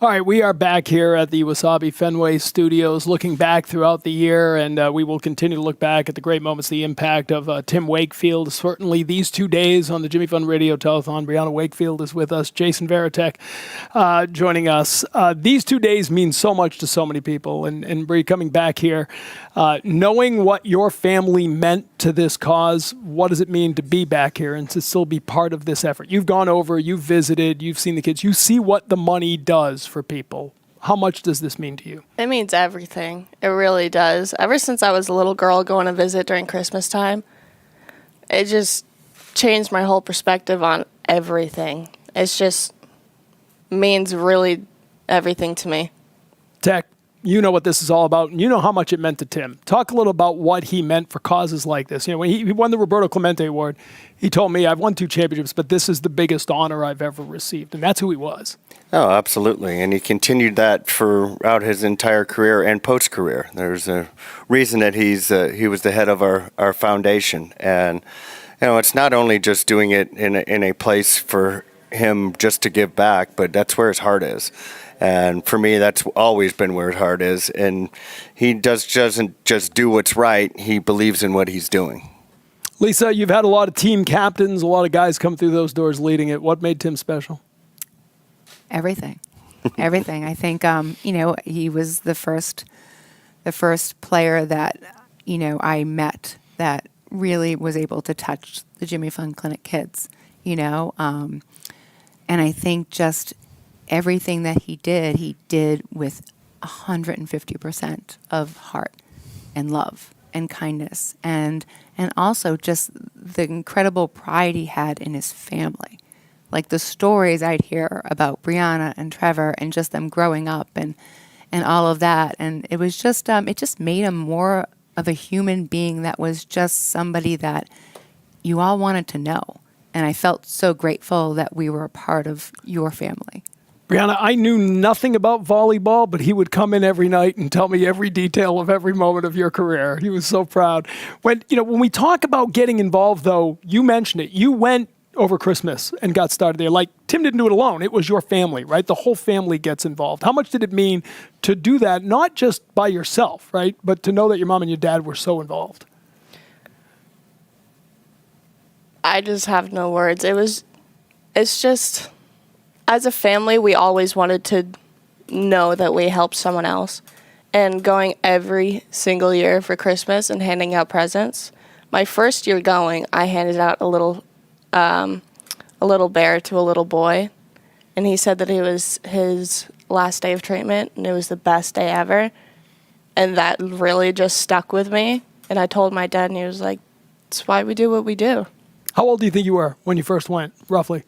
All right, we are back here at the Wasabi Fenway Studios, looking back throughout the year, and we will continue to look back at the great moments, the impact of Tim Wakefield. Certainly these 2 days on the Jimmy Fund Radio-Telethon, Brianna Wakefield is with us, Jason Varitek joining us. These 2 days mean so much to so many people, and Bri, coming back here, knowing what your family meant to this cause, what does it mean to be back here and to still be part of this effort? You've gone over, you've visited, you've seen the kids, you see what the money does for people. How much does this mean to you? It means everything. It really does. Ever since I was a little girl going to visit during Christmas time, it just changed my whole perspective on everything. It's just means really everything to me. Tech, you know what this is all about, and you know how much it meant to Tim. Talk a little about what he meant for causes like this. You know, when he won the Roberto Clemente Award, he told me, I've won 2 championships, but this is the biggest honor I've ever received, and that's who he was. Oh, absolutely. And he continued that throughout his entire career and post-career. There's a reason that he was the head of our foundation. And, you know, it's not only just doing it in a place for him just to give back, but that's where his heart is. And for me, that's always been where his heart is. And he doesn't just do what's right. He believes in what he's doing. Lisa, you've had a lot of team captains, a lot of guys come through those doors leading it. What made Tim special? Everything. Everything. I think, he was the first player that, I met that really was able to touch the Jimmy Fund Clinic kids, and I think just everything that he did with 150% of heart and love and kindness and also just the incredible pride he had in his family. Like the stories I'd hear about Brianna and Trevor and just them growing up and all of that. And it was just, it just made him more of a human being that was just somebody that you all wanted to know. And I felt so grateful that we were a part of your family. Brianna, I knew nothing about volleyball, but he would come in every night and tell me every detail of every moment of your career. He was so proud. When we talk about getting involved, though, you mentioned it. You went over Christmas and got started there. Like, Tim didn't do it alone. It was your family, right? The whole family gets involved. How much did it mean to do that, not just by yourself, right, but to know that your mom and your dad were so involved? I just have no words. It's just, as a family, we always wanted to know that we helped someone else. And going every single year for Christmas and handing out presents. My first year going, I handed out a little bear to a little boy, and he said that it was his last day of treatment and it was the best day ever, and that really just stuck with me. And I told my dad, and he was like, "That's why we do what we do." How old do you think you were when you first went, roughly?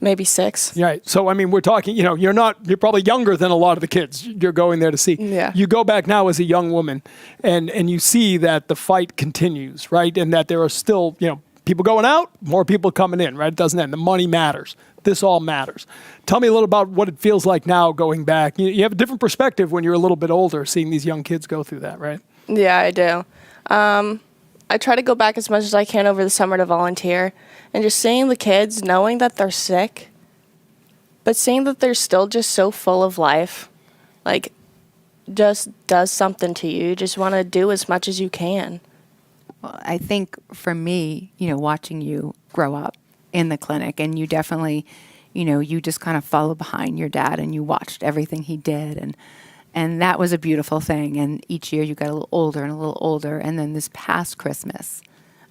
Maybe 6. Right. So, I mean, we're talking, you're probably younger than a lot of the kids you're going there to see. Yeah. You go back now as a young woman and you see that the fight continues, right? And that there are still, people going out, more people coming in, right? It doesn't end. The money matters. This all matters. Tell me a little about what it feels like now going back. You have a different perspective when you're a little bit older, seeing these young kids go through that, right? Yeah, I do. I try to go back as much as I can over the summer to volunteer, and just seeing the kids, knowing that they're sick, but seeing that they're still just so full of life, like, just does something to you. You just want to do as much as you can. Well, I think for me, watching you grow up in the clinic, and you definitely, you just kind of follow behind your dad and you watched everything he did. And that was a beautiful thing. And each year you got a little older and a little older. And then this past Christmas,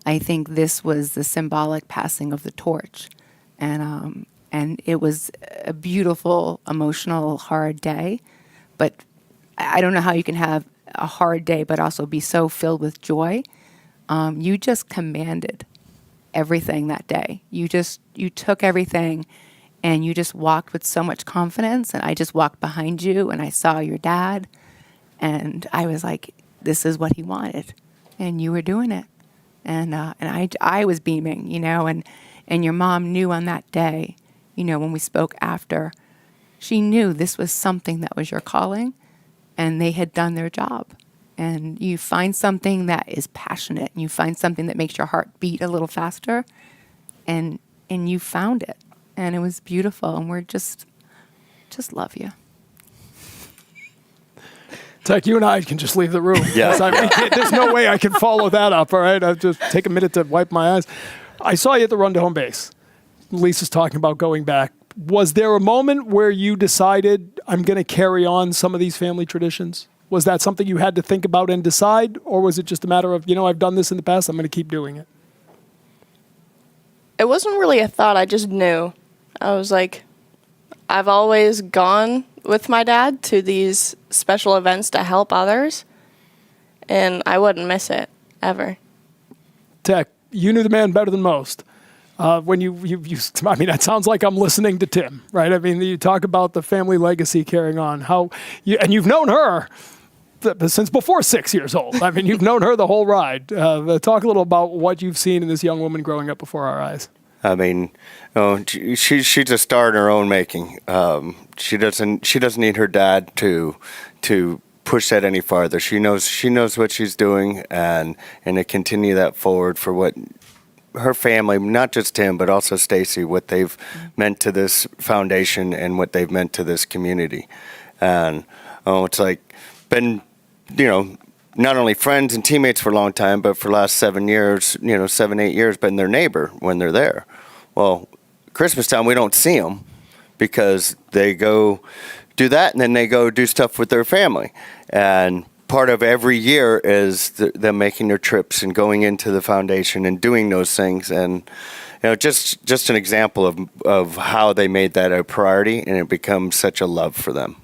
I think this was the symbolic passing of the torch. And it was a beautiful, emotional, hard day. But I don't know how you can have a hard day but also be so filled with joy. You just commanded everything that day. You took everything and you just walked with so much confidence. And I just walked behind you and I saw your dad and I was like, this is what he wanted. And you were doing it. And I was beaming, and your mom knew on that day, when we spoke after, she knew this was something that was your calling and they had done their job. And you find something that is passionate and you find something that makes your heart beat a little faster and you found it. And it was beautiful, and we're just love you. Tech, you and I can just leave the room. Yeah. There's no way I can follow that up, all right? I'll just take a minute to wipe my eyes. I saw you at the run to home base. Lisa's talking about going back. Was there a moment where you decided, I'm going to carry on some of these family traditions? Was that something you had to think about and decide? Or was it just a matter of, I've done this in the past, I'm going to keep doing it? It wasn't really a thought. I just knew. I was like, I've always gone with my dad to these special events to help others, and I wouldn't miss it, ever. Tech, you knew the man better than most. When you that sounds like I'm listening to Tim, right? I mean, you talk about the family legacy carrying on. And you've known her since before 6 years old. I mean, you've known her the whole ride. Talk a little about what you've seen in this young woman growing up before our eyes. I mean, she's a star in her own making. She doesn't need her dad to push that any farther. She knows what she's doing, and to continue that forward for what her family, not just Tim, but also Stacy, what they've meant to this foundation and what they've meant to this community. And it's like been, not only friends and teammates for a long time, but for the last 7 years, 7-8 years, been their neighbor when they're there. Well, Christmas time, we don't see them because they go do that and then they go do stuff with their family. And part of every year is them making their trips and going into the foundation and doing those things. And, just an example of how they made that a priority and it becomes such a love for them.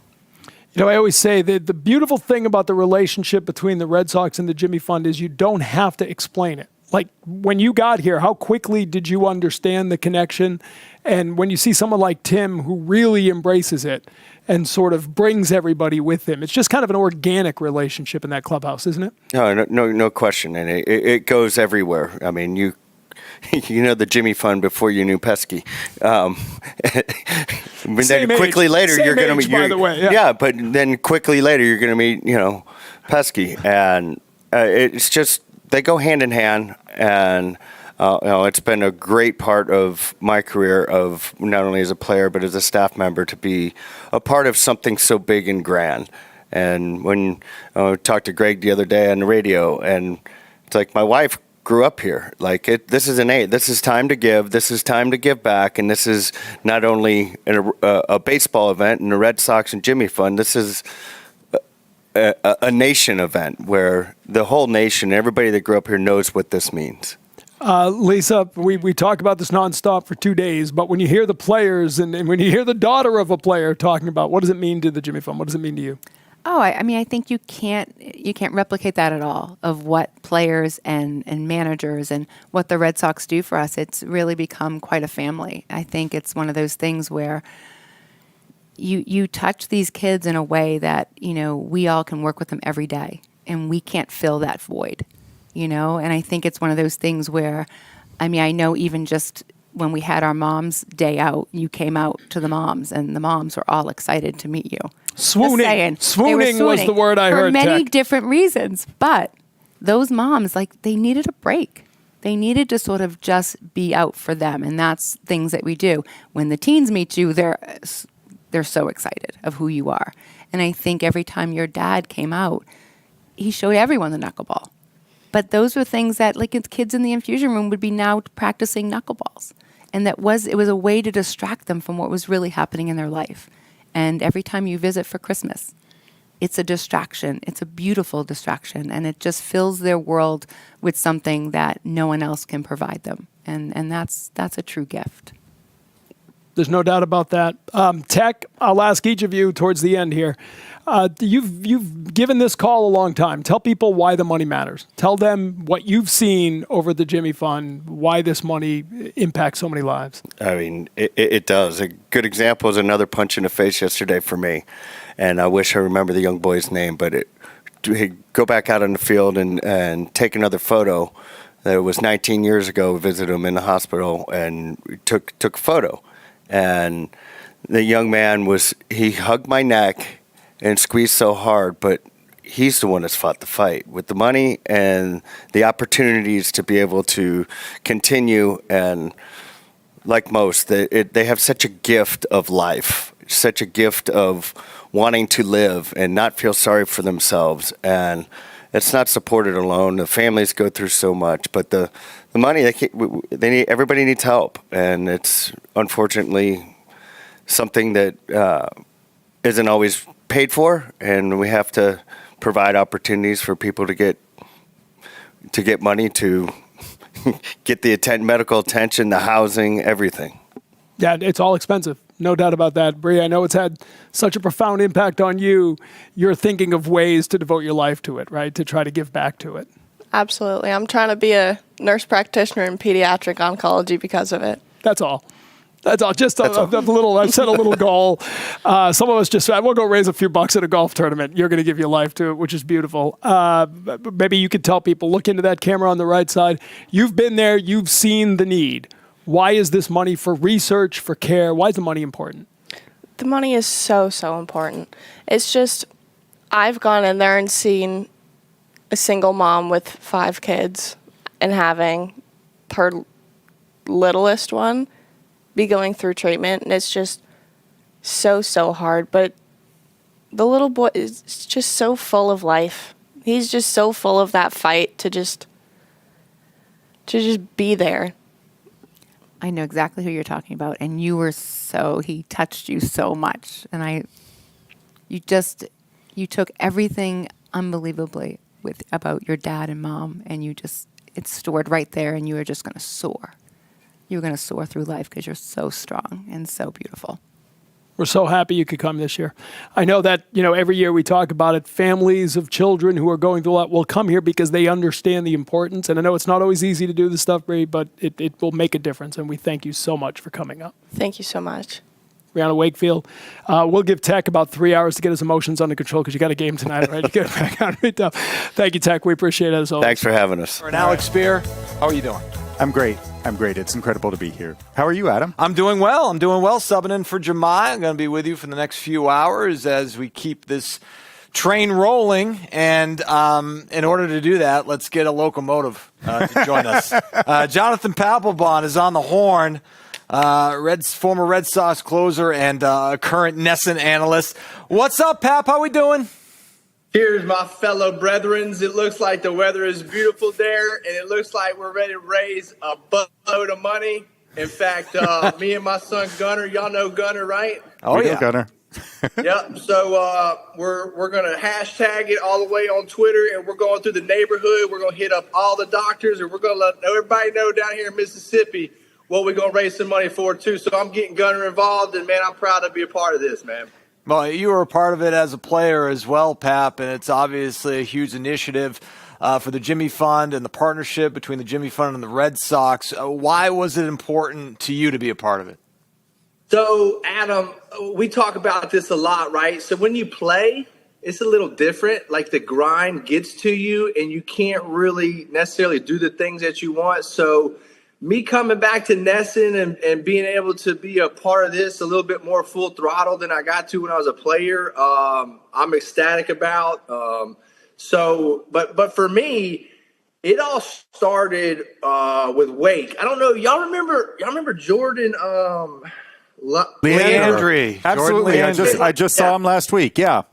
I always say that the beautiful thing about the relationship between the Red Sox and the Jimmy Fund is you don't have to explain it. Like when you got here, how quickly did you understand the connection? And when you see someone like Tim who really embraces it and sort of brings everybody with him, it's just kind of an organic relationship in that clubhouse, isn't it? No question. And it goes everywhere. I mean, you the Jimmy Fund before you knew Pesky. Then quickly later you're going to meet. By the way, yeah, but then quickly later you're going to meet, Pesky, and it's just they go hand in hand. And it's been a great part of my career, of not only as a player but as a staff member, to be a part of something so big and grand. And when I talked to Greg the other day on the radio, and it's like my wife grew up here. Like this is this is time to give. This is time to give back. And this is not only a baseball event and the Red Sox and Jimmy Fund. This is a nation event where the whole nation, everybody that grew up here, knows what this means. Lisa, we talk about this nonstop for 2 days, but when you hear the players and when you hear the daughter of a player talking about, what does it mean to the Jimmy Fund? What does it mean to you? Oh, I mean, I think you can't replicate that at all, of what players and managers and what the Red Sox do for us. It's really become quite a family. I think it's one of those things where you touch these kids in a way that, we all can work with them every day, and we can't fill that void, and I think it's one of those things where, I know even just when we had our mom's day out, you came out to the moms, and the moms were all excited to meet you. Swooning was the word I heard. For many Tech. different reasons, but those moms, they needed a break. They needed to sort of just be out for them, and that's things that we do. When the teens meet you, they're so excited of who you are. And I think every time your dad came out, he showed everyone the knuckleball. But those were things that, kids in the infusion room would be now practicing knuckleballs. And it was a way to distract them from what was really happening in their life. And every time you visit for Christmas, it's a distraction. It's a beautiful distraction. And it just fills their world with something that no one else can provide them. And that's a true gift. There's no doubt about that. Tech, I'll ask each of you towards the end here. You've given this call a long time. Tell people why the money matters. Tell them what you've seen over the Jimmy Fund, why this money impacts so many lives. I mean, it does. A good example is another punch in the face yesterday for me. And I wish I remember the young boy's name, but go back out on the field and take another photo. It was 19 years ago. We visited him in the hospital and we took a photo. And the young man he hugged my neck and squeezed so hard, but he's the one that's fought the fight with the money and the opportunities to be able to continue. And like most, they have such a gift of life such a gift of wanting to live and not feel sorry for themselves. And it's not supported alone. The families go through so much, but the money, they need, everybody needs help. And it's unfortunately something that isn't always paid for, and we have to provide opportunities for people to get money to get the medical attention, the housing, everything. Yeah, it's all expensive. No doubt about that. Bree, I know it's had such a profound impact on you. You're thinking of ways to devote your life to it, right? To try to give back to it. Absolutely. I'm trying to be a nurse practitioner in pediatric oncology because of it. That's all. That's all. Just a little. I've set a little goal. Some of us just we'll go raise a few bucks at a golf tournament. You're going to give your life to it, which is beautiful. Maybe you could tell people, look into that camera on the right side. You've been there. You've seen the need. Why is this money for research, for care? Why is the money important? The money is so, so important. It's just, I've gone in there and seen a single mom with 5 kids and having her littlest one be going through treatment, and it's just so, so hard. But the little boy is just so full of life. He's just so full of that fight to just be there. I know exactly who you're talking about, and he touched you so much, and you took everything unbelievably about your dad and mom, and it's stored right there, and you were just going to soar. You were going to soar through life because you're so strong and so beautiful. We're so happy you could come this year. I know that, every year we talk about it. Families of children who are going through a lot will come here because they understand the importance. And I know it's not always easy to do this stuff, Bree, but it will make a difference. And we thank you so much for coming up. Thank you so much. Brianna Wakefield. We'll give Tech about 3 hours to get his emotions under control because you got a game tonight, right? Get back on right now. Thank you, Tech. We appreciate it as always. Thanks for having us. And Alex Spear, how are you doing? I'm great. It's incredible to be here. How are you, Adam? I'm doing well. Subbing in for Jemai. I'm going to be with you for the next few hours as we keep this train rolling. And in order to do that, let's get a locomotive to join us. Jonathan Papelbon is on the horn. Former Red Sox closer and current NESN analyst. What's up, Pap? How we doing? Here's my fellow brethrens. It looks like the weather is beautiful there, and it looks like we're ready to raise a buttload of money. In fact, me and my son Gunner, y'all know Gunner, right? Oh, yeah. Gunner. Yep. So we're going to hashtag it all the way on Twitter, and we're going through the neighborhood. We're going to hit up all the doctors, and we're going to let everybody know down here in Mississippi what we're going to raise some money for, too. So I'm getting Gunner involved, and, man, I'm proud to be a part of this, man. Well, you were a part of it as a player as well, Pap, and it's obviously a huge initiative for the Jimmy Fund and the partnership between the Jimmy Fund and the Red Sox. Why was it important to you to be a part of it? So, Adam, we talk about this a lot, right? So when you play, it's a little different. Like the grind gets to you, and you can't really necessarily do the things that you want. So me coming back to NESN and being able to be a part of this a little bit more full throttle than I got to when I was a player, I'm ecstatic about. But for me, it all started with Wake. I don't know. Y'all remember Jordan? Leandry. Absolutely. I just saw him last week. Yeah.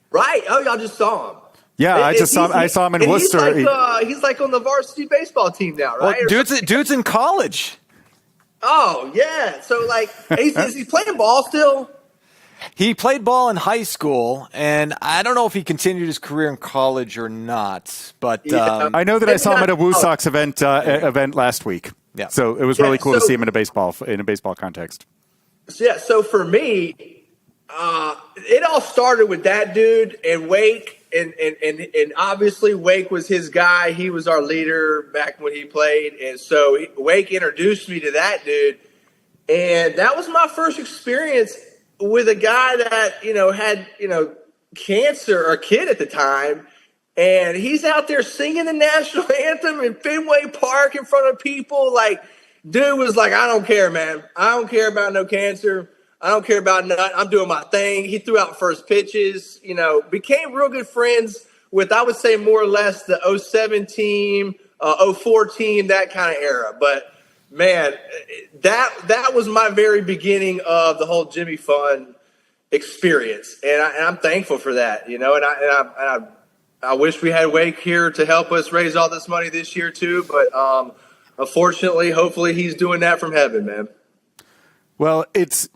Right. Oh, y'all just saw him. Yeah, I saw him in Worcester. He's like on the varsity baseball team now, right? Well, dude's in college. Oh, yeah. So, is he playing ball still? He played ball in high school, and I don't know if he continued his career in college or not. But I know that I saw him at a Woo Sox event last week. Yeah. So it was really cool to see him in a baseball context. Yeah. So for me, it all started with that dude and Wake. And obviously Wake was his guy. He was our leader back when he played. And so Wake introduced me to that dude. And that was my first experience with a guy that, had, cancer or kid at the time. And he's out there singing the national anthem in Fenway Park in front of people. Dude was like, I don't care, man. I don't care about no cancer. I don't care about nothing. I'm doing my thing. He threw out first pitches, became real good friends with, I would say, more or less the 07 team, 04 team, that kind of era. But man, that was my very beginning of the whole Jimmy Fund experience, and I'm thankful for that. And I wish we had Wake here to help us raise all this money this year too, but unfortunately, hopefully he's doing that from heaven, man. Well, it's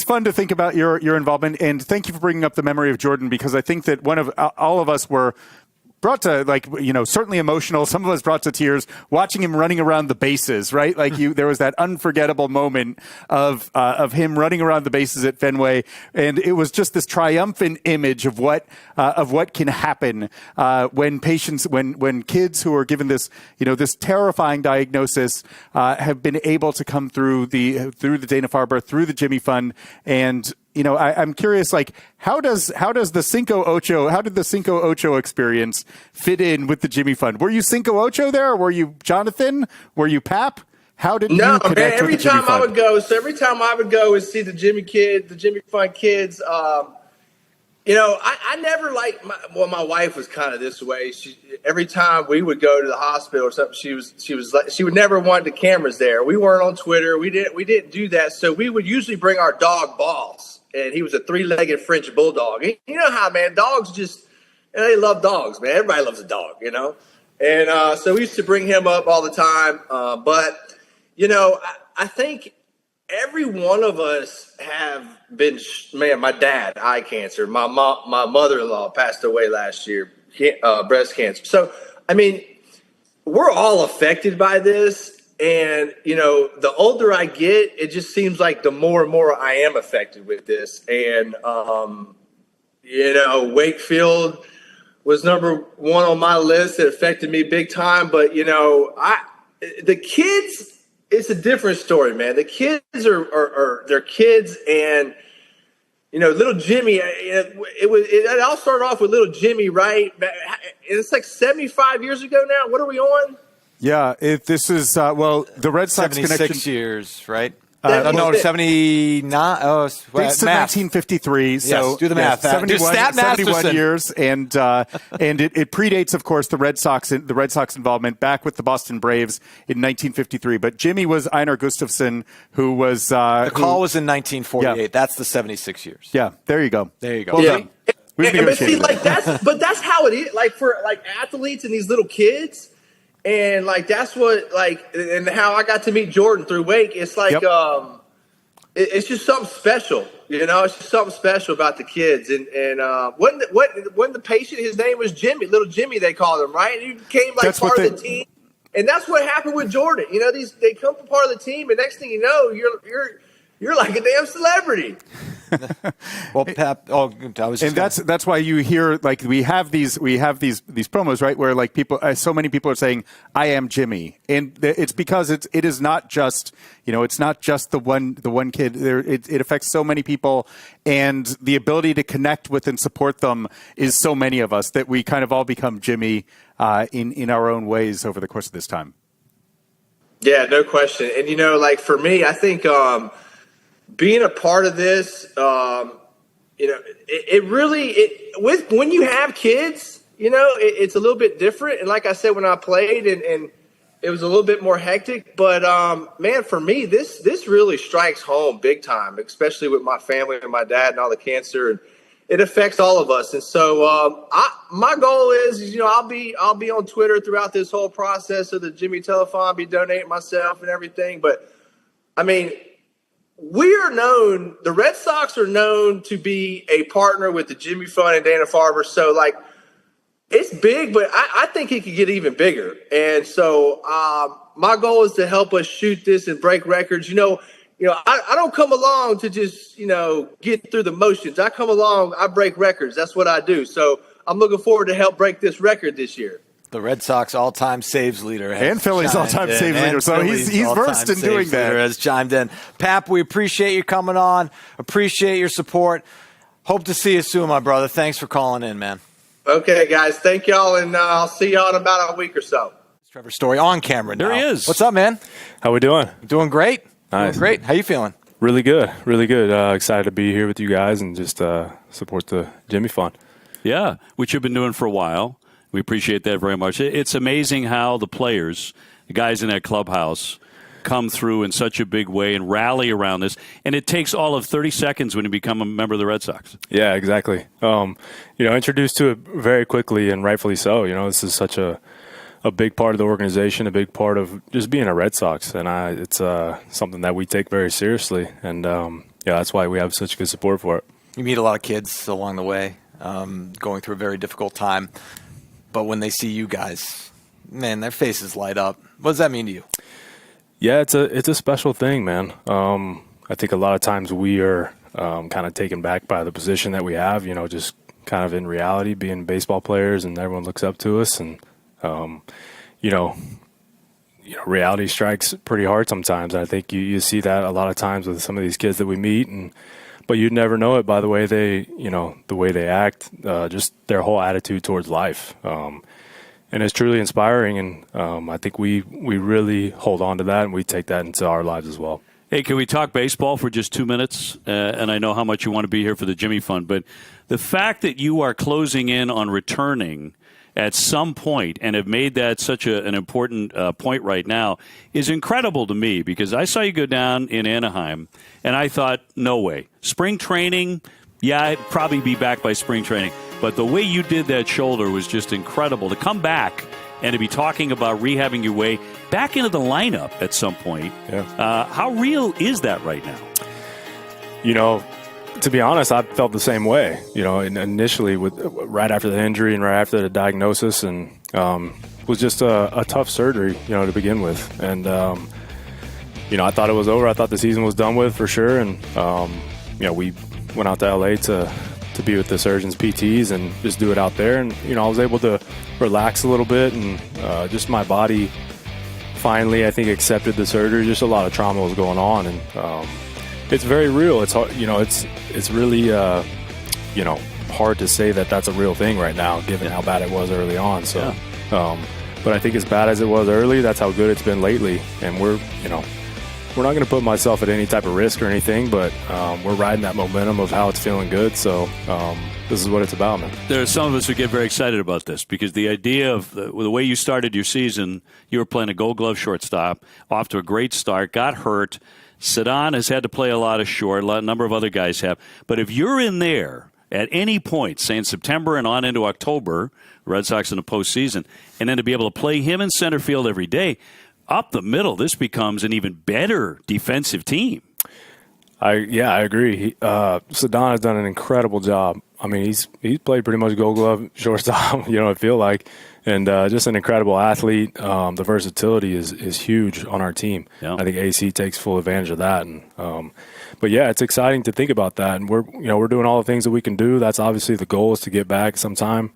fun to think about your involvement, and thank you for bringing up the memory of Jordan, because I think that all of us were brought to, certainly emotional. Some of us brought to tears watching him running around the bases, right? There was that unforgettable moment of him running around the bases at Fenway, and it was just this triumphant image of what can happen when kids who are given this, this terrifying diagnosis have been able to come through the Dana-Farber, through the Jimmy Fund, and I'm curious, how did the Cinco Ocho experience fit in with the Jimmy Fund? Were you Cinco Ocho there? Or were you Jonathan? Were you Pap? How did you connect with the Jimmy Fund? Every time I would go and see the Jimmy Fund kids, I never liked my wife was kind of this way. Every time we would go to the hospital or something, she would never want the cameras there. We weren't on Twitter. We didn't do that. So we would usually bring our dog Balls. And he was a 3-legged French bulldog. And you know how, man, dogs they love dogs, man. Everybody loves a dog, And so we used to bring him up all the time. But I think every one of us have been, my dad, eye cancer. My mother-in-law passed away last year, breast cancer. So, we're all affected by this. And, the older I get, it just seems like the more and more I am affected with this. And, Wakefield was number one on my list. It affected me big time. But, the kids, it's a different story, man. The kids are they're kids. And, little Jimmy, it all started off with little Jimmy, right? It's like 75 years ago now. What are we on? Yeah, this is, the Red Sox 76 connection. years, right? 79. Oh, Dates to 1953. So yes, do the math. 71 years, and it predates, of course, the Red Sox involvement back with the Boston Braves in 1953. But Jimmy was Einar Gustafsson, who was the call was in 1948. Yeah. That's the 76 years. Yeah, there you go. Well done. But see, that's how it is. For athletes and these little kids. And that's what and how I got to meet Jordan through Wake. It's it's just something special, It's just something special about the kids. And when the patient, his name was Jimmy, little Jimmy, they called him, right? And he became part of the team. And that's what happened with Jordan. They come from part of the team, and next thing you know, you're like a damn celebrity. Well, Pep, that's why you hear we have these promos, right, where people, so many people are saying, "I am Jimmy," and it's because it is not just it's not just the one kid. It affects so many people, and the ability to connect with and support them is so many of us that we kind of all become Jimmy in our own ways over the course of this time. Yeah, no question. And for me, I think. Being a part of this, it really when you have kids, it's a little bit different. And like I said, when I played, and it was a little bit more hectic. But man, for me, this really strikes home big time, especially with my family and my dad and all the cancer, and it affects all of us. And so my goal is, I'll be on Twitter throughout this whole process of the Jimmy Telethon, be donating myself and everything. But the Red Sox are known to be a partner with the Jimmy Fund and Dana-Farber. So, it's big, but I think it could get even bigger. And so my goal is to help us shoot this and break records. I don't come along to just, get through the motions. I come along, I break records. That's what I do. So I'm looking forward to help break this record this year. The Red Sox all-time saves leader. And Phillies all-time saves leader. So he's versed in doing that. Has chimed in. Pap, we appreciate you coming on. Appreciate your support. Hope to see you soon, my brother. Thanks for calling in, man. Okay, guys. Thank y'all, and I'll see y'all in about a week or so. Trevor Story on camera now. There he is. What's up, man? How we doing? Doing great. Nice. Doing great. How you feeling? Really good. Really good. Excited to be here with you guys and just support the Jimmy Fund. Yeah, which you've been doing for a while. We appreciate that very much. It's amazing how the players, the guys in that clubhouse, come through in such a big way and rally around this. And it takes all of 30 seconds when you become a member of the Red Sox. Yeah, exactly. Introduced to it very quickly, and rightfully so. This is such a big part of the organization, a big part of just being a Red Sox, and it's something that we take very seriously. And that's why we have such good support for it. You meet a lot of kids along the way, going through a very difficult time. But when they see you guys, man, their faces light up. What does that mean to you? Yeah, it's a special thing, man. I think a lot of times we are kind of taken back by the position that we have, just kind of in reality being baseball players, and everyone looks up to us. And, reality strikes pretty hard sometimes. And I think you see that a lot of times with some of these kids that we meet, but you'd never know it by the way they act, just their whole attitude towards life. And it's truly inspiring, and I think we really hold on to that, and we take that into our lives as well. Hey, can we talk baseball for just 2 minutes? And I know how much you want to be here for the Jimmy Fund, but the fact that you are closing in on returning at some point and have made that such an important point right now is incredible to me, because I saw you go down in Anaheim, and I thought, no way. Spring training, yeah, I'd probably be back by spring training. But the way you did that shoulder was just incredible. To come back and to be talking about rehabbing your way back into the lineup at some point, how real is that right now? To be honest, I felt the same way, initially right after the injury and right after the diagnosis, and was just a tough surgery, to begin with. And, I thought it was over. I thought the season was done with for sure. And, we went out to L.A. to be with the surgeons, PTs, and just do it out there. And, I was able to relax a little bit, and just my body finally, I think, accepted the surgery. Just a lot of trauma was going on, and it's very real. It's hard, it's really, hard to say that that's a real thing right now, given how bad it was early on. So, but I think as bad as it was early, that's how good it's been lately. And we're not going to put myself at any type of risk or anything, but we're riding that momentum of how it's feeling good. So this is what it's about, man. There are some of us who get very excited about this, because the idea of the way you started your season, you were playing a Gold Glove shortstop, off to a great start, got hurt. Sedon has had to play a lot of short, a number of other guys have. But if you're in there at any point, say in September and on into October, Red Sox in the postseason, and then to be able to play him in center field every day, up the middle, this becomes an even better defensive team. I agree. Sedon has done an incredible job. I mean, he's played pretty much Gold Glove shortstop, I feel like, and just an incredible athlete. The versatility is huge on our team. Yeah. I think AC takes full advantage of that. And but yeah, it's exciting to think about that. And we're doing all the things that we can do. That's obviously the goal, is to get back sometime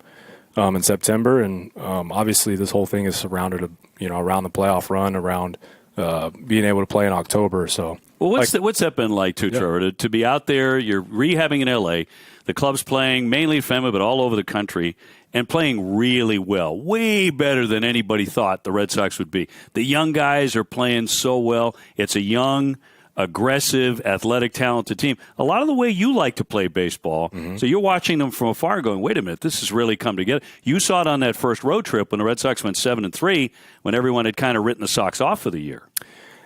in September. And obviously, this whole thing is surrounded around the playoff run, around being able to play in October. So. Well, what's that been like, too, Trevor? To be out there, you're rehabbing in L.A., the club's playing mainly in Fenway, but all over the country, and playing really well, way better than anybody thought the Red Sox would be. The young guys are playing so well. It's a young, aggressive, athletic, talented team. A lot of the way you like to play baseball, so you're watching them from afar going, wait a minute, this has really come together. You saw it on that first road trip when the Red Sox went 7-3, when everyone had kind of written the Sox off for the year.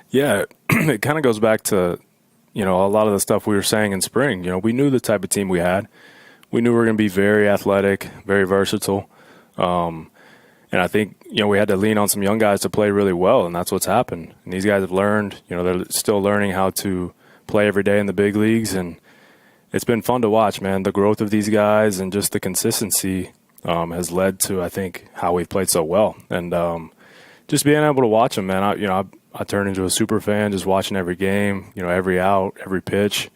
Yeah, it kind of goes back to, a lot of the stuff we were saying in spring. We knew the type of team we had. We knew we were going to be very athletic, very versatile. And I think, we had to lean on some young guys to play really well, and that's what's happened. And these guys have learned, they're still learning how to play every day in the big leagues. And it's been fun to watch, man. The growth of these guys and just the consistency has led to, I think, how we've played so well. And just being able to watch them, man, I turned into a super fan just watching every game, every out, every pitch.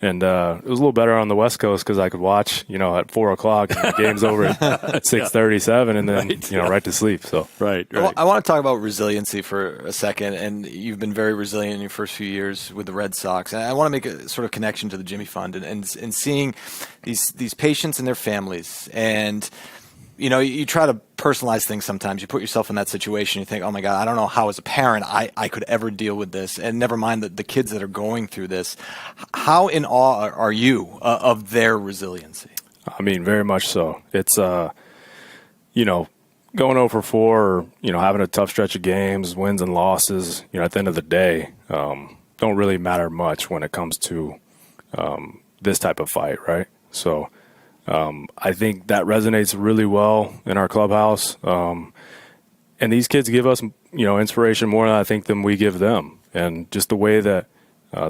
And it was a little better on the West Coast because I could watch, at 4 o'clock, and the game's over at 6:37, and then, right to sleep. So right. I want to talk about resiliency for a second. And you've been very resilient in your first few years with the Red Sox. And I want to make a sort of connection to the Jimmy Fund and seeing these patients and their families. And you try to personalize things sometimes. You put yourself in that situation. You think, oh, my God, I don't know how as a parent I could ever deal with this. And never mind the kids that are going through this. How in awe are you of their resiliency? I mean, very much so. It's, going 0 for 4 or, having a tough stretch of games, wins and losses, at the end of the day, don't really matter much when it comes to this type of fight, right? So I think that resonates really well in our clubhouse. And these kids give us, inspiration more than we give them. And just the way that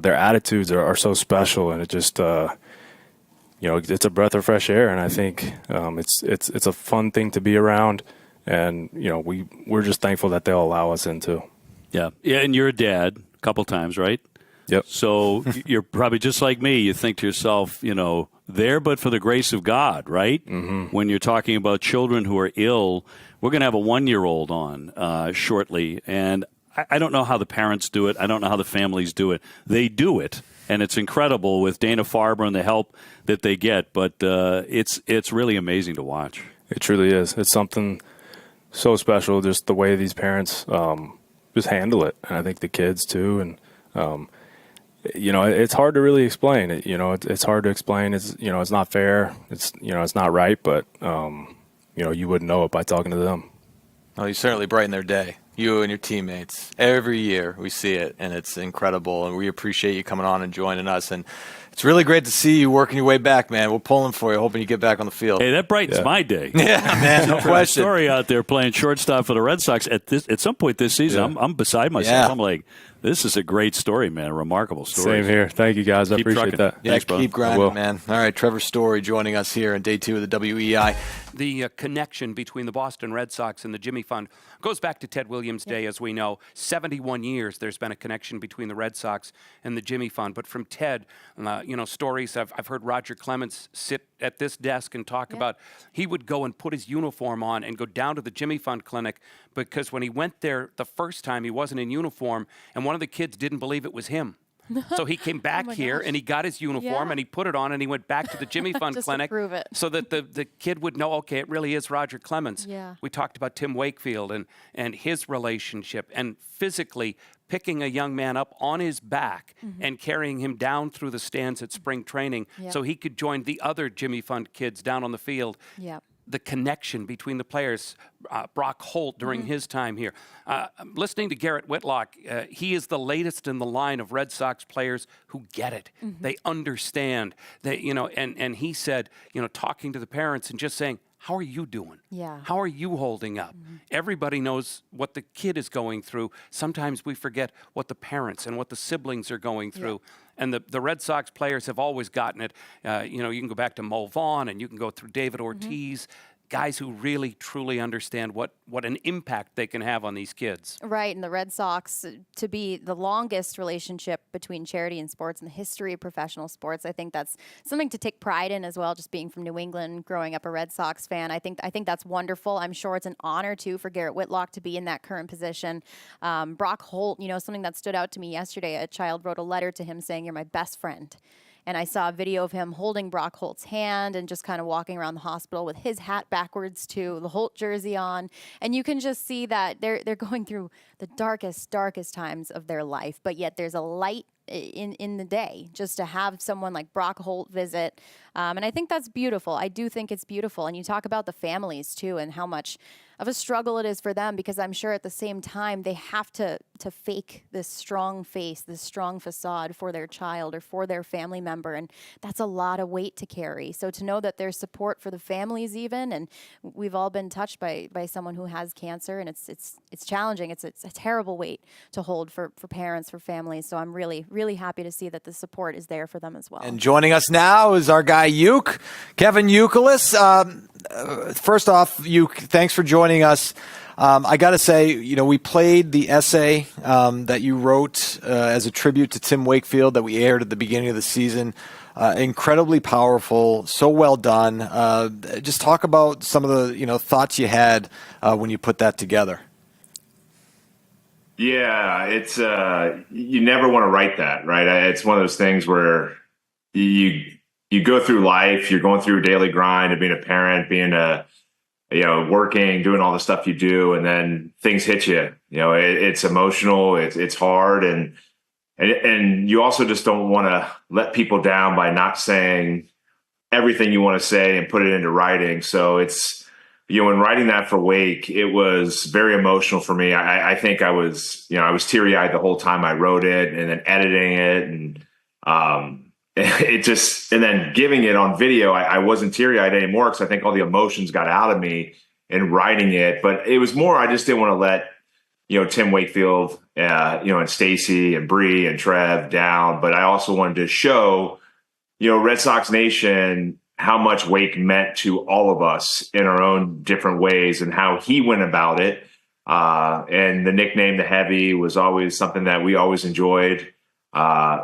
their attitudes are so special, and it just, it's a breath of fresh air. And I think it's a fun thing to be around. And, we're just thankful that they'll allow us into. Yeah. Yeah. And you're a dad a couple times, right? Yep. So you're probably just like me. You think to yourself, there but for the grace of God, right? Mm-hmm. When you're talking about children who are ill, we're going to have a 1-year-old on shortly. And I don't know how the parents do it. I don't know how the families do it. They do it. And it's incredible with Dana-Farber and the help that they get. But it's really amazing to watch. It truly is. It's something so special, just the way these parents just handle it. And I think the kids, too. And, it's hard to really explain. It's hard to explain. It's not fair. It's not right. But, you wouldn't know it by talking to them. Oh, you certainly brighten their day. You and your teammates. Every year we see it, and it's incredible. And we appreciate you coming on and joining us. And it's really great to see you working your way back, man. We're pulling for you, hoping you get back on the field. Hey, that brightens my day. Yeah, man, no question. Story out there playing shortstop for the Red Sox at some point this season. I'm beside myself. Yeah. I'm like, this is a great story, man. A remarkable story. Same here. Thank you, guys. I appreciate trucking. that. Yeah, Thanks, brother. keep grinding, man. All right, Trevor Story joining us here on day 2 of the WEEI. The connection between the Boston Red Sox and the Jimmy Fund goes back to Ted Williams' day, as we know. 71 years there's been a connection between the Red Sox and the Jimmy Fund. But from Ted, stories I've heard Roger Clemens sit at this desk and talk about. He would go and put his uniform on and go down to the Jimmy Fund clinic because when he went there the first time, he wasn't in uniform, and one of the kids didn't believe it was him. So he came back here and he got his uniform and he put it on and he went back to the Jimmy Fund clinic to prove it. so that the kid would know, okay, it really is Roger Clemens. Yeah. We talked about Tim Wakefield and his relationship and physically picking a young man up on his back and carrying him down through the stands at spring training so he could join the other Jimmy Fund kids down on the field. Yep. The connection between the players, Brock Holt during his time here. Listening to Garrett Whitlock, he is the latest in the line of Red Sox players who get it. They understand. And he said, talking to the parents and just saying, how are you doing? Yeah. How are you holding up? Everybody knows what the kid is going through. Sometimes we forget what the parents and what the siblings are going through. And the Red Sox players have always gotten it. You can go back to Mo Vaughn and you can go through David Ortiz. Guys who really, truly understand what an impact they can have on these kids. Right, and the Red Sox to be the longest relationship between charity and sports in the history of professional sports. I think that's something to take pride in as well, just being from New England, growing up a Red Sox fan. I think that's wonderful. I'm sure it's an honor, too, for Garrett Whitlock to be in that current position. Brock Holt, something that stood out to me yesterday, a child wrote a letter to him saying, "You're my best friend." And I saw a video of him holding Brock Holt's hand and just kind of walking around the hospital with his hat backwards too, the Holt jersey on. And you can just see that they're going through the darkest times of their life, but yet there's a light in the day just to have someone like Brock Holt visit. And I think that's beautiful. I do think it's beautiful. And you talk about the families too and how much of a struggle it is for them, because I'm sure at the same time they have to fake this strong face, this strong facade for their child or for their family member, and that's a lot of weight to carry. So to know that there's support for the families even, and we've all been touched by someone who has cancer, and it's challenging. It's a terrible weight to hold for parents, for families. So I'm really, really happy to see that the support is there for them as well. And joining us now is our guy Kevin Youkilis. First off, thanks for joining us. I got to say, we played the essay that you wrote as a tribute to Tim Wakefield that we aired at the beginning of the season. Incredibly powerful, so well done. Just talk about some of the thoughts you had when you put that together. Yeah, it's you never want to write that, right? It's one of those things where you go through life, you're going through a daily grind of being a parent, being working, doing all the stuff you do, and then things hit you. It's emotional, it's hard, and you also just don't want to let people down by not saying everything you want to say and put it into writing. So it's in writing that for Wake, it was very emotional for me. I think I was teary eyed the whole time I wrote it, and then editing it, and and then giving it on video. I wasn't teary eyed anymore because I think all the emotions got out of me in writing it. But it was more, I just didn't want to let, Tim Wakefield, and Stacy and Bree and Trev down. But I also wanted to show, Red Sox Nation, how much Wake meant to all of us in our own different ways and how he went about it. And the nickname, the Heavy, was always something that we always enjoyed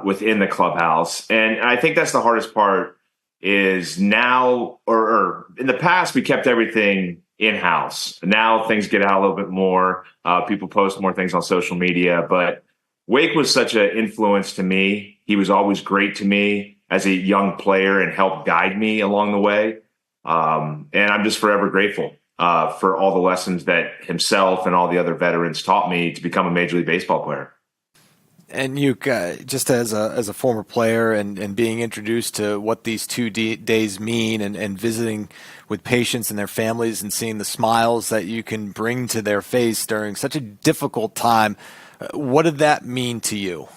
within the clubhouse. And I think that's the hardest part is now, or in the past, we kept everything in-house. Now things get out a little bit more. People post more things on social media, but Wake was such an influence to me. He was always great to me as a young player and helped guide me along the way. And I'm just forever grateful for all the lessons that himself and all the other veterans taught me to become a Major League Baseball player. And you, just as a former player and being introduced to what these 2 days mean and visiting with patients and their families and seeing the smiles that you can bring to their face during such a difficult time, what did that mean to you?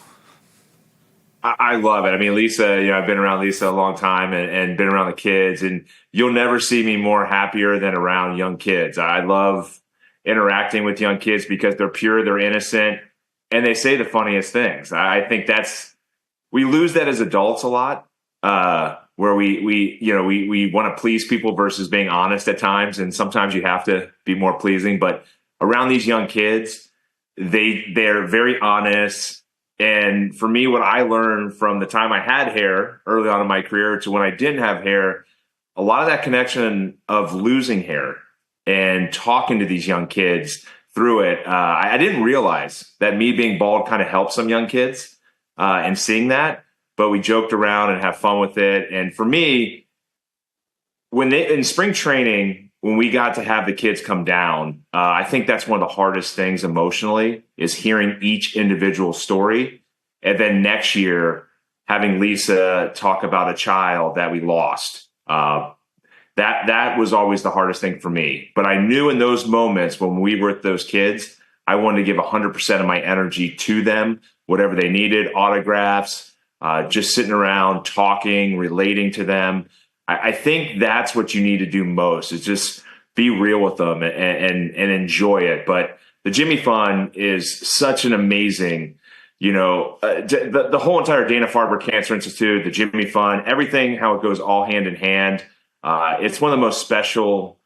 I love it. I mean, Lisa, I've been around Lisa a long time and been around the kids, and you'll never see me more happier than around young kids. I love interacting with young kids because they're pure, they're innocent, and they say the funniest things. I think we lose that as adults a lot, where we want to please people versus being honest at times. And sometimes you have to be more pleasing, but around these young kids, they're very honest. And for me, what I learned from the time I had hair early on in my career to when I didn't have hair, a lot of that connection of losing hair and talking to these young kids through it, I didn't realize that me being bald kind of helped some young kids and seeing that, but we joked around and have fun with it. And for me, in spring training, when we got to have the kids come down, I think that's one of the hardest things emotionally is hearing each individual story. And then next year, having Lisa talk about a child that we lost. That was always the hardest thing for me. But I knew in those moments when we were with those kids, I wanted to give 100% of my energy to them, whatever they needed, autographs, just sitting around, talking, relating to them. I think that's what you need to do most is just be real with them and enjoy it. But the Jimmy Fund is such an amazing, the whole entire Dana-Farber Cancer Institute, the Jimmy Fund, everything, how it goes all hand in hand. It's one of the most special,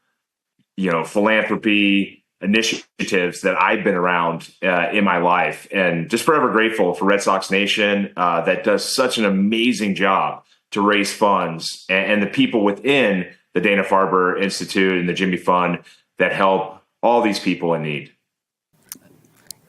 philanthropy initiatives that I've been around in my life, and just forever grateful for Red Sox Nation that does such an amazing job to raise funds and the people within the Dana-Farber Institute and the Jimmy Fund that help all these people in need.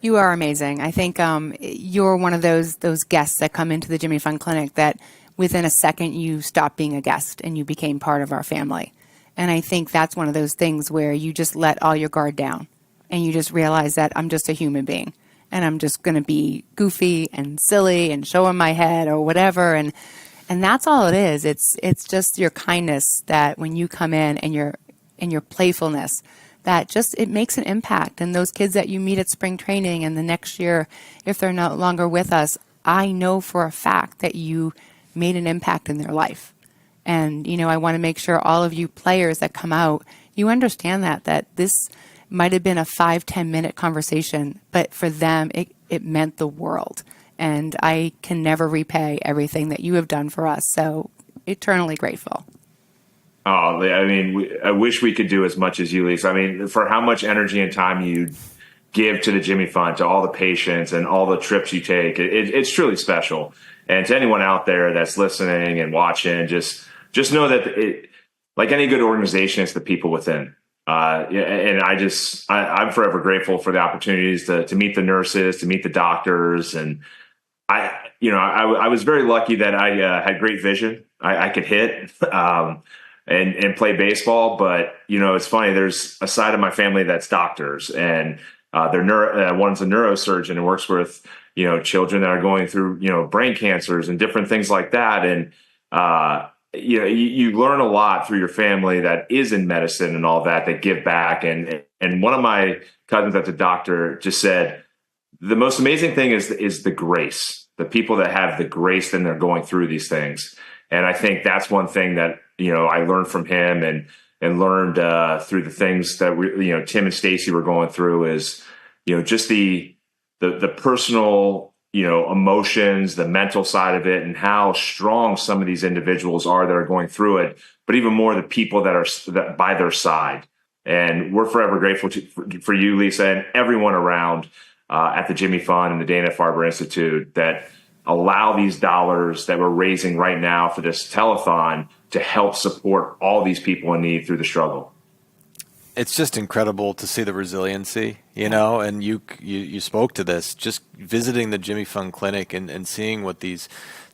You are amazing. I think you're one of those guests that come into the Jimmy Fund Clinic that within a second you stop being a guest and you became part of our family. And I think that's one of those things where you just let all your guard down and you just realize that I'm just a human being and I'm just going to be goofy and silly and showing my head or whatever. And that's all it is. It's just your kindness that when you come in and your playfulness, that just it makes an impact. And those kids that you meet at spring training and the next year, if they're no longer with us, I know for a fact that you made an impact in their life. And, I want to make sure all of you players that come out, you understand that this might have been a 5-10 minute conversation, but for them, it meant the world. And I can never repay everything that you have done for us. So eternally grateful. Oh, I mean, I wish we could do as much as you, Lisa. I mean, for how much energy and time you give to the Jimmy Fund, to all the patients and all the trips you take, it's truly special. And to anyone out there that's listening and watching, just know that like any good organization, it's the people within. And I'm forever grateful for the opportunities to meet the nurses, to meet the doctors. And I was very lucky that I had great vision. I could hit and play baseball. But, it's funny. There's a side of my family that's doctors, and one's a neurosurgeon and works with, children that are going through, brain cancers and different things like that. And you learn a lot through your family that is in medicine and all that give back. And one of my cousins that's a doctor just said, the most amazing thing is the grace, the people that have the grace when they're going through these things. And I think that's one thing that, I learned from him and learned through the things that Tim and Stacy were going through is, just the personal, emotions, the mental side of it, and how strong some of these individuals are that are going through it, but even more the people that are by their side. And we're forever grateful for you, Lisa, and everyone around at the Jimmy Fund and the Dana Farber Institute that allow these dollars that we're raising right now for this telethon to help support all these people in need through the struggle. It's just incredible to see the resiliency, and you spoke to this, just visiting the Jimmy Fund Clinic and seeing what these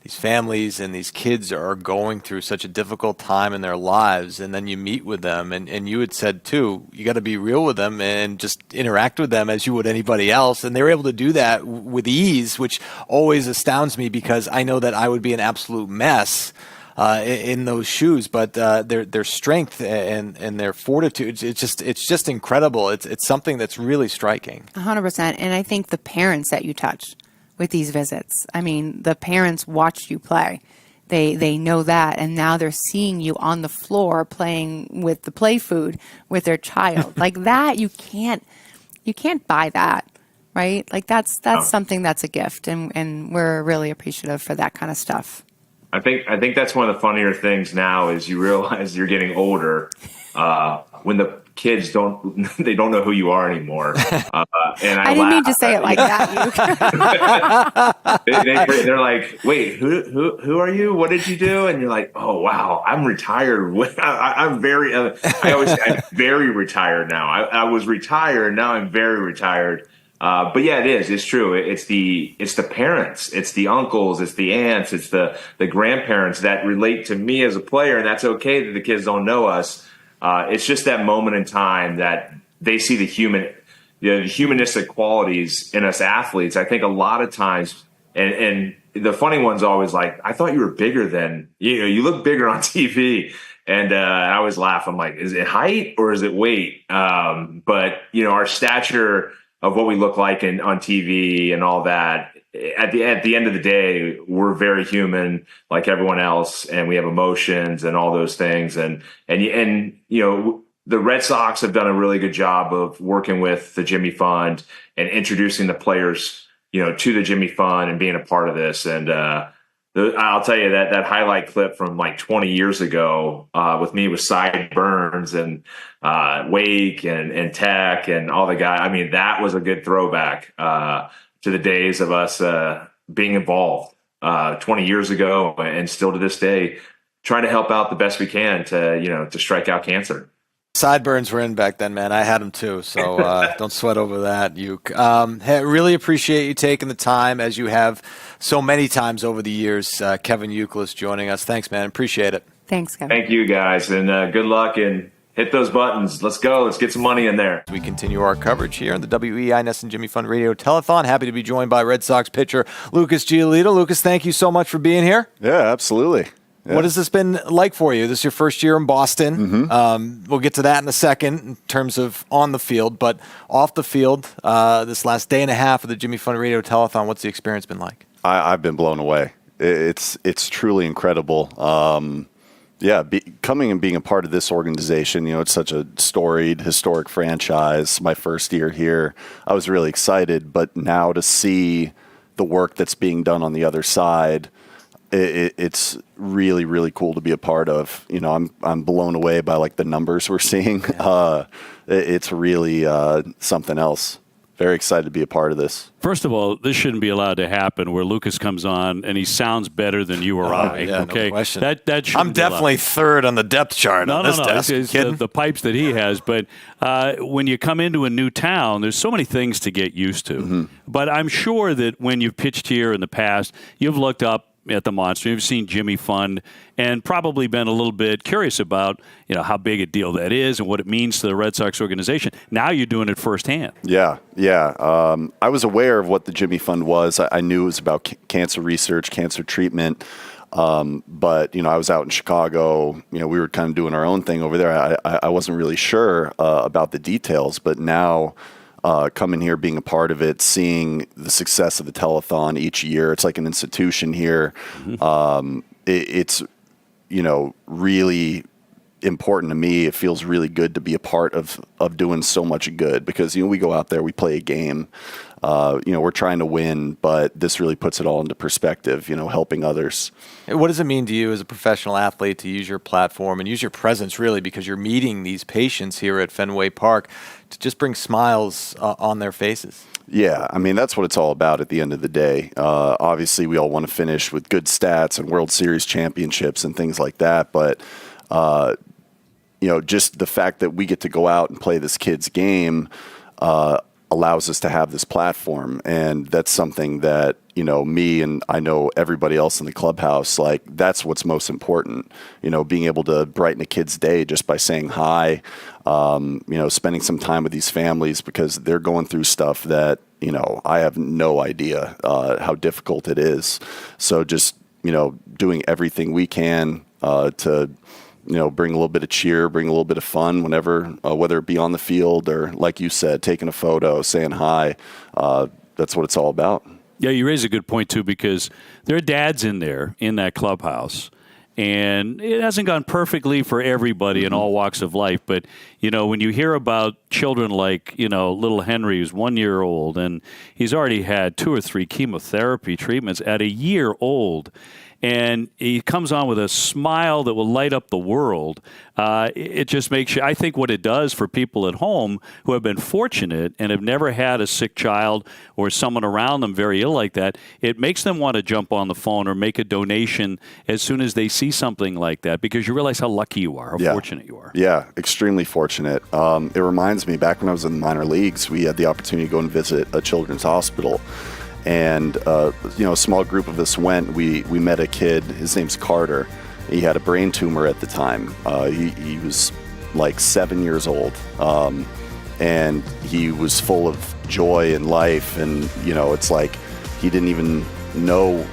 families and these kids are going through such a difficult time in their lives. And then you meet with them and you had said too, you got to be real with them and just interact with them as you would anybody else. And they were able to do that with ease, which always astounds me because I know that I would be an absolute mess in those shoes, but their strength and their fortitude, it's just incredible. It's something that's really striking. 100%. And I think the parents that you touched with these visits, I mean, the parents watched you play. They know that, and now they're seeing you on the floor playing with the play food with their child. Like that, you can't buy that, right? Like that's something that's a gift, and we're really appreciative for that kind of stuff. I think that's one of the funnier things now is you realize you're getting older when the kids don't know who you are anymore. And I didn't mean to say it like that. They're like, wait, who are you? What did you do? And you're like, oh wow, I'm retired. I'm very. I always say I'm very retired now. I was retired, now I'm very retired. But yeah, it is. It's true. It's the parents, it's the uncles, it's the aunts, it's the grandparents that relate to me as a player, and that's okay that the kids don't know us. It's just that moment in time that they see the humanistic qualities in us athletes. I think a lot of times, and the funny one's always like, I thought you were bigger than, you look bigger on TV. And I always laugh. I'm like, is it height or is it weight? But our stature of what we look like on TV and all that, at the end of the day, we're very human like everyone else, and we have emotions and all those things. And the Red Sox have done a really good job of working with the Jimmy Fund and introducing the players, to the Jimmy Fund and being a part of this. And I'll tell you that highlight clip from like 20 years ago with me with Cy Burns and Wake and Tech and all the guys. I mean, that was a good throwback to the days of us being involved 20 years ago, and still to this day, trying to help out the best we can to strike out cancer. Sideburns were in back then, man. I had them too, so don't sweat over that, Uke. Really appreciate you taking the time, as you have so many times over the years. Kevin Youkilis joining us. Thanks, man. Appreciate it. Thanks, Kevin. Thank you, guys, and good luck, and hit those buttons. Let's go. Let's get some money in there. We continue our coverage here on the WEEI NESN Jimmy Fund Radio-Telethon. Happy to be joined by Red Sox pitcher Lucas Giolito. Lucas, thank you so much for being here. Yeah, absolutely. Yeah. What has this been like for you? This is your first year in Boston. Mm-hmm. We'll get to that in a second in terms of on the field, but off the field, this last day and a half of the Jimmy Fund Radio-Telethon, what's the experience been like? I've been blown away. It's truly incredible. Coming and being a part of this organization, it's such a storied, historic franchise. My first year here, I was really excited, but now to see the work that's being done on the other side, it's really, really cool to be a part of. I'm blown away by like the numbers we're seeing. Yeah. It's really something else. Very excited to be a part of this. First of all, this shouldn't be allowed to happen where Lucas comes on and he sounds better than you or I. Yeah, okay, no question. That I'm definitely third on the depth chart on this desk. It's the pipes that he has. But when you come into a new town, there's so many things to get used to. Mm-hmm. But I'm sure that when you've pitched here in the past, you've looked up at the monster. You've seen Jimmy Fund and probably been a little bit curious about, how big a deal that is and what it means to the Red Sox organization. Now you're doing it firsthand. Yeah. I was aware of what the Jimmy Fund was. I knew it was about cancer research, cancer treatment. But, I was out in Chicago, we were kind of doing our own thing over there. I wasn't really sure about the details, but now coming here, being a part of it, seeing the success of the telethon each year, it's like an institution here. It's, really important to me. It feels really good to be a part of doing so much good because, we go out there, we play a game, we're trying to win, but this really puts it all into perspective, helping others. What does it mean to you as a professional athlete to use your platform and use your presence really because you're meeting these patients here at Fenway Park to just bring smiles on their faces? Yeah, that's what it's all about at the end of the day. Obviously, we all want to finish with good stats and World Series championships and things like that, but just the fact that we get to go out and play this kid's game allows us to have this platform. And that's something that, me and I know everybody else in the clubhouse, that's what's most important, being able to brighten a kid's day just by saying hi, spending some time with these families because they're going through stuff that, I have no idea how difficult it is. So just, doing everything we can to bring a little bit of cheer, bring a little bit of fun whenever, whether it be on the field or, like you said, taking a photo, saying hi. That's what it's all about. Yeah, you raise a good point, too, because there are dads in there in that clubhouse. And it hasn't gone perfectly for everybody in all walks of life. But, when you hear about children like, little Henry, who's 1 year old, and he's already had 2 or 3 chemotherapy treatments at a year old, and he comes on with a smile that will light up the world. It just makes you, I think what it does for people at home who have been fortunate and have never had a sick child or someone around them very ill like that, it makes them want to jump on the phone or make a donation as soon as they see something like that because you realize how lucky you are, how fortunate you are. Yeah, extremely fortunate. It reminds me, back when I was in the minor leagues, we had the opportunity to go and visit a children's hospital. And, a small group of us went. We met a kid. His name's Carter. He had a brain tumor at the time. He was like 7 years old. And he was full of joy and life. And, it's like he didn't even know,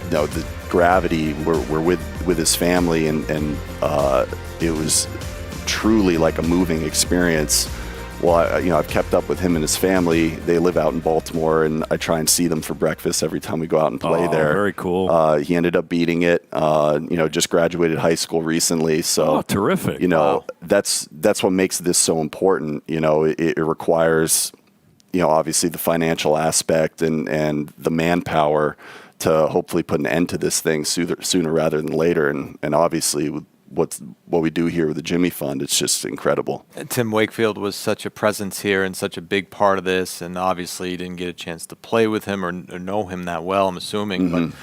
the gravity. We're with his family. And it was truly like a moving experience. Well, I've kept up with him and his family. They live out in Baltimore, and I try and see them for breakfast every time we go out and play there. Very cool. He ended up beating it. Just graduated high school recently. So, terrific. That's what makes this so important. It requires, obviously the financial aspect and the manpower to hopefully put an end to this thing sooner rather than later. And obviously with what we do here with the Jimmy Fund, it's just incredible. Tim Wakefield was such a presence here and such a big part of this, and obviously you didn't get a chance to play with him or know him that well, I'm assuming, but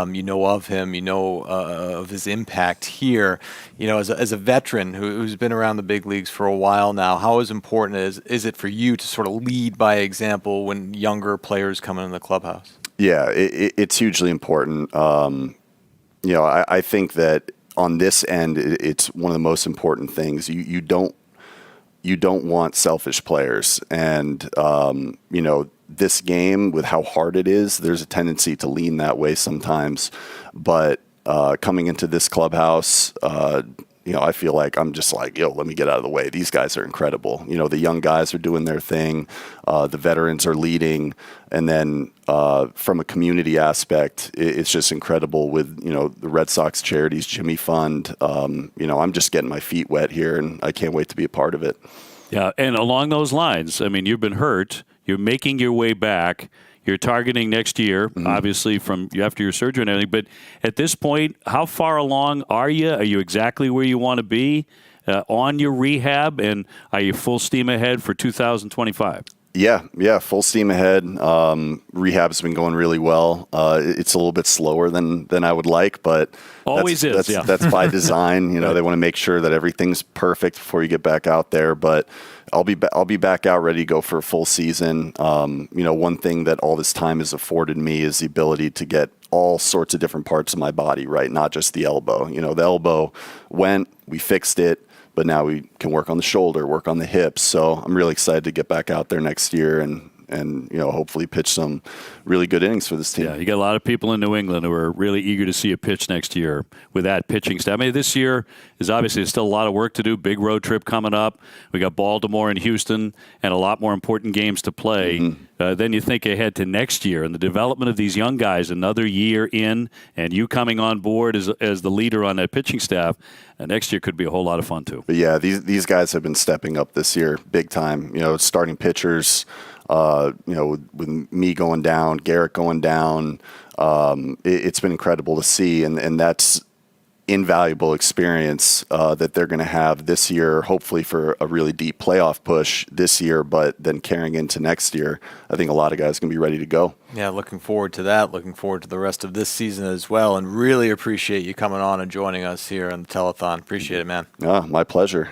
you know of him, of his impact here. As a veteran who's been around the big leagues for a while now, how important is it for you to sort of lead by example when younger players come in the clubhouse? Yeah, it's hugely important. I think that on this end, it's one of the most important things. You don't want selfish players, and this game, with how hard it is, there's a tendency to lean that way sometimes. But coming into this clubhouse, I feel like I'm just like, let me get out of the way. These guys are incredible. The young guys are doing their thing. The veterans are leading. And then from a community aspect, it's just incredible with, the Red Sox Charities Jimmy Fund. I'm just getting my feet wet here, and I can't wait to be a part of it. Yeah, and along those lines, you've been hurt. You're making your way back. You're targeting next year, obviously, from after your surgery and everything. But at this point, how far along are you? Are you exactly where you want to be on your rehab? And are you full steam ahead for 2025? Yeah, full steam ahead. Rehab's been going really well. It's a little bit slower than I would like, but that's by design. They want to make sure that everything's perfect before you get back out there. But I'll be back out ready to go for a full season. One thing that all this time has afforded me is the ability to get all sorts of different parts of my body right, not just the elbow. The elbow we fixed it. But now we can work on the shoulder, work on the hips. So I'm really excited to get back out there next year and and hopefully pitch some really good innings for this team. Yeah, you got a lot of people in New England who are really eager to see a pitch next year with that pitching staff. I mean, this year is obviously still a lot of work to do. Big road trip coming up. We got Baltimore and Houston and a lot more important games to play. Then you think ahead to next year and the development of these young guys, another year in, and you coming on board as the leader on that pitching staff. Next year could be a whole lot of fun, too. But yeah, these guys have been stepping up this year big time. Starting pitchers, with me going down, Garrett going down, it's been incredible to see. And that's invaluable experience that they're going to have this year, hopefully for a really deep playoff push this year, but then carrying into next year. I think a lot of guys can be ready to go. Yeah, looking forward to that. Looking forward to the rest of this season as well, and really appreciate you coming on and joining us here on the telethon. Appreciate it, man. My pleasure.